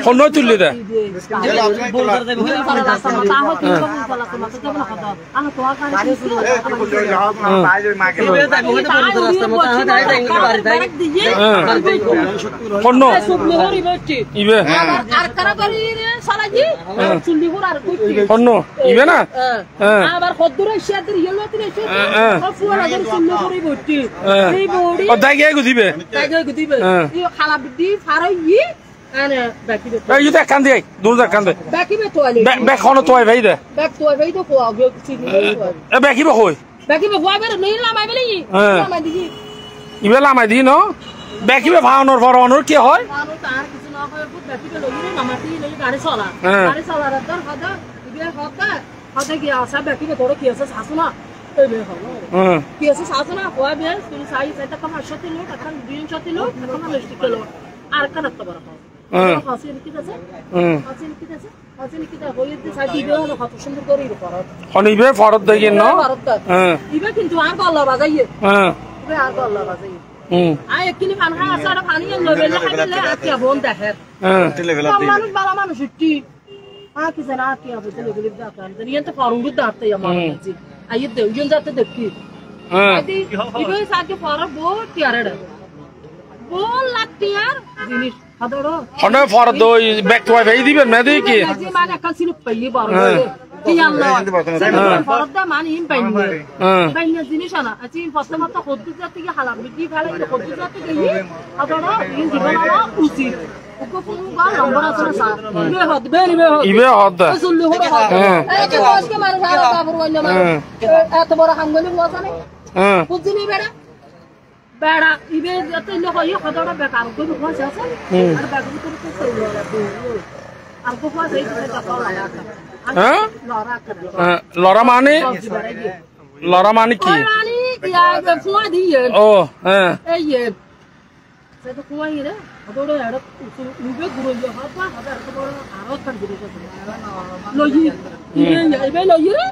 খন্ড তুলি দে খন্ড ইবে খন্ড ইবে না দাই গিয়ে গুদিবে খালা বিদি ফারাই এই তো কান দে দুলদার কান দে ব্যাকিবে তোয়ালে ব্যাক কোন তোয় ভাই দে ব্যাক তোয় ভাই তো কোয়া গো চিনি এ ব্যাকিবে কই ব্যাকিবে কোয়া বের নেই লামাই বেলি লামাই দিই ইবে লামাই দি ন ব্যাকিবে ভাওনর ভরনর কি হয় ভাওনর তার কিছু না হয় ব্যাকিবে লইরে নামাতি লই গাড়ি চলা রাতার হাদা ইবে হাদা কি আসা ব্যাকিবে তোর কি আছে শাসু না এই বে হলো কি আছে শাসু না কোয়া বে তুমি সাই সেটা কম 80 লোক এখন 200 লোক এখন 60 লোক আর কান তো বড় হাসিন কি আছে হাসিন কি আছে হাসিন কি দা হইতে সাইডি বে হলো কত সুন্দর করে ফরত হনিবে ফরত দেই না ইবে কিন্তু আর গল্লা বাজাইয়ে ইবে আর গল্লা বাজাইয়ে আয় কিনি পান খা আসাড়া পানি লবে না খাইলে আতিয়া বোন দেখে লেভেল আছে মানুষ বালা মানুষ টি কি জানা আতিয়া বলতে লেভেল দা কান নিয়ে তো ফরুঙ্গু দাতে আমার কাছে আইয়ে দেউ জন যাতে দেখি আদি ইবে সাকে ফরত বহুত টিয়ারড় বল লাতিয়ার জিনিস হনে ফরদ ওই ব্যাক তো ভাই দিবেন না দেই কি মানে কাছিল পাইলি বড় কি আল্লাহ ফরদ মানে ইম পাইনি পাইনি জিনিস না আছি প্রথমত হদ্দু জাতি কি হালাল বিধি ফেলাই হদ্দু জাতি গই আদড় ইন জীবন না উচিত ওকো পুরো নম্বর আছে না বে হদ ইবে হদ সুল্লু হদ এত আজকে মার সারা বাবুর অন্য মানে এত বড় হামগলি হওয়া না বুঝিনি বেড়া বেড়া ইবে যত লোক ইয়ে কতটা বেকার করে বসে আছে আর বাকি করে তো সেই আর কো ফাস এই তো কথা লাগা হ্যাঁ লরা মানে কি মানে ইয়া ফুয়া দিয়ে ও হ্যাঁ এই সে তো ফুয়া রে ওরে আর ইবে গুরু ইয়ে হাতা হাজার তো বড় আরো কান দিতে লই ইবে লই রে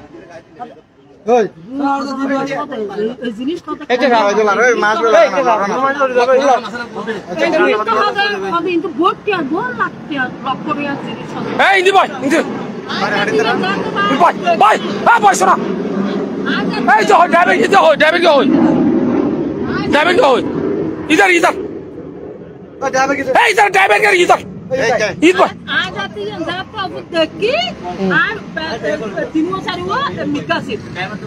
ওই এই জিনিস কথা এটা খাওয়া দিলা রে মাছ বলা কত কিন্তু ভোট কি আর গোল লাগতে লক্ষ বিয়া জিনিস এই ইন্দি ভাই ইন্দি ভাই ভাই শোনা এই যে ড্রাইভার কি হয় इधर ड्राइवर कर इधर आज आती है जाप अब देखी आज तीनों सारी वो मिकासी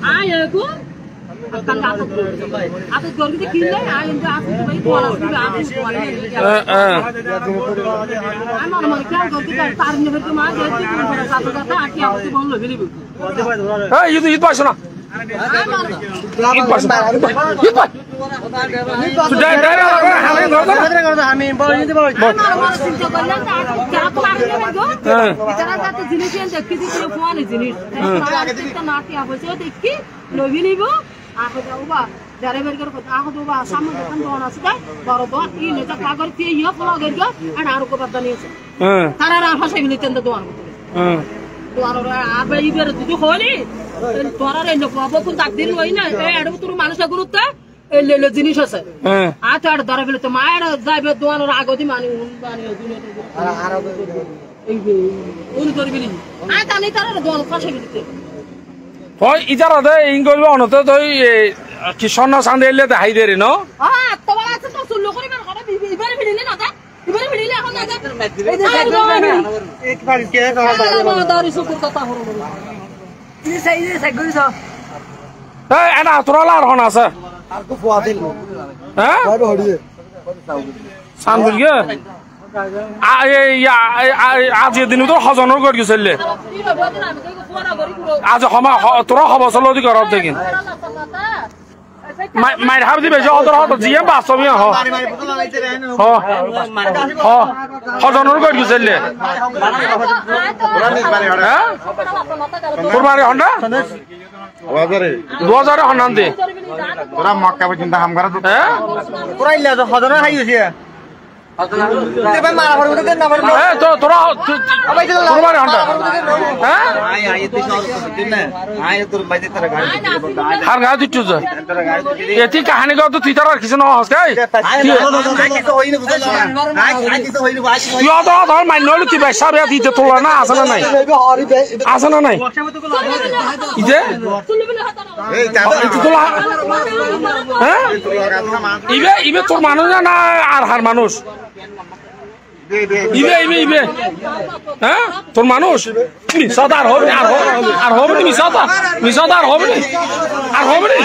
आए को कल आप गोर के किले आए इनका आप भाई बोला सुबह आप बोले आई मन क्या गोर के तार ने फिर मां देती कौन बड़ा साथ करता आके आप तो बोल लो बिली ए ये बात सुना মানুষ গুরুত্ব জিনিস আছে আর ধরা ফেলে তো মায়ের যাইবে দোয়ানোর আগতি মানি কি স্বর্ণ চাঁদে এলে হাই দে রে এটা তোরা আর হন আছে আজি দিন তো হজনের করে গেছিল আজ তোরা হবা চলো কর দেখিন মাইর হাব দিবে যে ওদের হতো জিয়ে বাস্তবই হজনের করে গেছিল কুরবানি হন্ডা 2000 হন্ডা দে তোরা মক্কা পর্যন্ত হাম করা তো পুরা ইল্লা তো হজনের হাই হইছে তোরা হার গা দিচ্ছ এটি কাহানি গাও তো তুই তার আর কিছু নহস ধর মান্য হলে তুই ব্যবসা বেয়া দিতে তোলা না আসে না নাই আসে না নাই ইজে হ্যাঁ ইবে ইবে তোর মানুষ না আর হার মানুষ ইবে ইবে ইবে হ্যাঁ তোর মানুষ মিশাদা আর হবে আর হবে না মিশাদা আর হবে না আর হবে না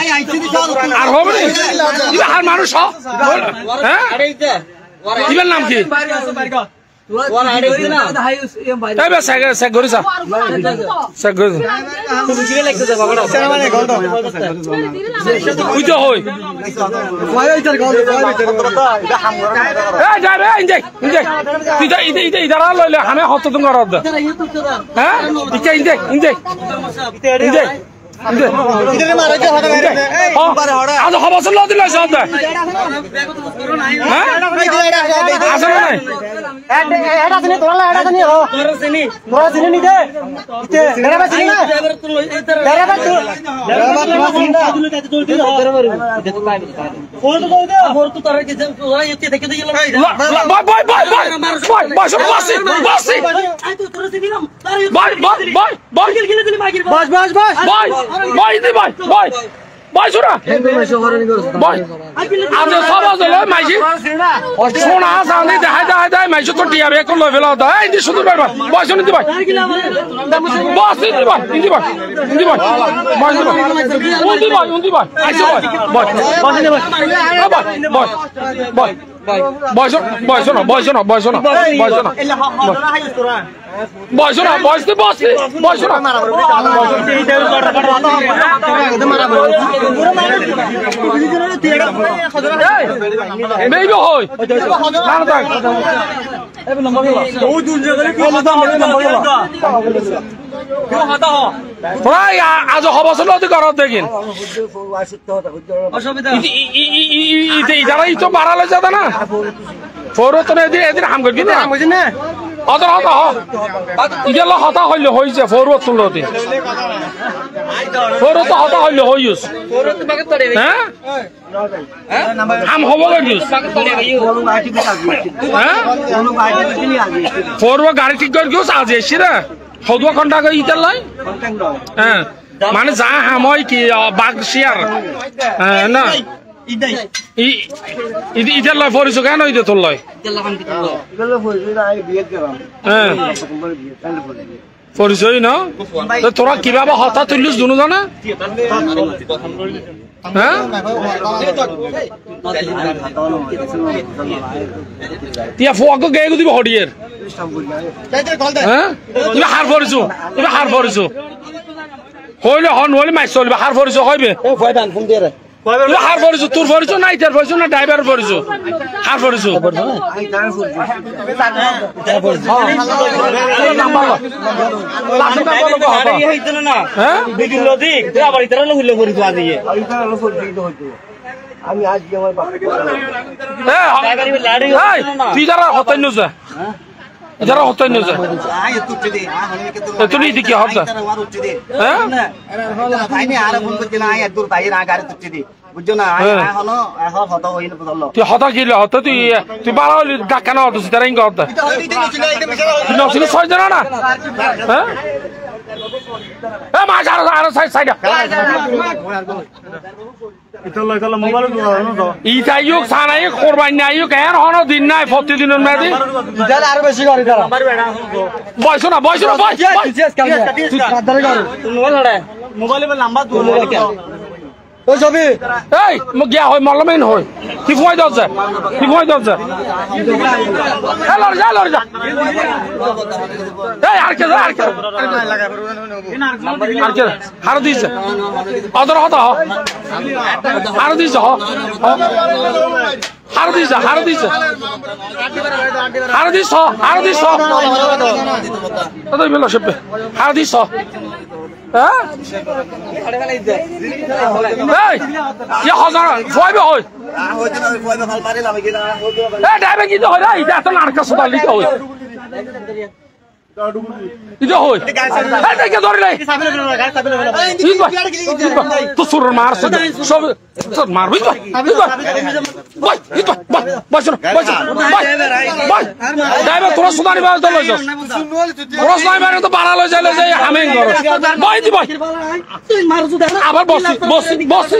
আর হবে না ইবে হার মানুষ হ্যাঁ ইবের নাম কি আমি হত তোমার হ্যাঁ খবর দিল বয়স না বয়স না বয়স না বয়স না বয়স না বয়স তুই বস বয়স না আজ হবছর ঘৰত দেখিন ইটারাই তো বাড়ালে যাবে না ফোরও তো এদিন হাম করবি না অদর হতা ইগেল হতা হইলে হইছে ফোরও তুলতে ফোরও তো হতা হইলে হইস হ্যাঁ হাম হব গিস হ্যাঁ ফোরও গাড়ি ঠিক করে গিস আজ এসি রে সদুয়া ঘন্টা করে ইটার লাই হ্যাঁ মানে যা হাম হয় কি বাঘ শিয়ার না ইটার লয় ফরিছো কেন ইতে তোর লয় ফরিছই না তোরা কিভাবে হঠাৎ তুলিস দুনো জানা হ্যাঁ তিয়া ফুয়াকে গে দিব হডিয়ের হ্যাঁ তুমি হার ফরিছো হইলে হন হইলে মাইছ চলবে হার ফরিছো হইবে হার ফরিছো তোর ফরিছো না ইটার ফরিছো না ড্রাইভার ফরিছো হার ফরিছো তুই যারা হতান্য যা যারা হতান্য যা তুমি কি হতা বুঝছো না তুই হতা কি হতা তুই বাড়া ডাক্কা না হতো তারা ইঙ্গ হতা নছিল 6 জন না হ্যাঁ মাছ আরো সাইড ইটাইক সানাই করবাই নাই কেন হন দিন নাই প্রতিদিনের মেদি আরো বেশি করে বয়স না মোবাইল নাম্বার ওই ছবি এই মোক গিয়া হয় মলমেন হয় কি ফুয়াই দছে লড় যা এই আর কে হার দিছে অদর হতা হার দিছে ওই বেলা সবে হার দিছ হ্যাঁ ইয়ে হাজার ফয়বে হয় ড্রাইভার কি হয় রে এটা এত নারকা সদা লিখা হয় এটা হয় এই ধরে নাই তো সুর মার সব মার বুঝ ড্রাইভার তোরা সুদা নিবা তো লইছ তোরা ড্রাইভার তো বাড়া লই যাইলে যে হামিং করো বই দি বই আবার বসি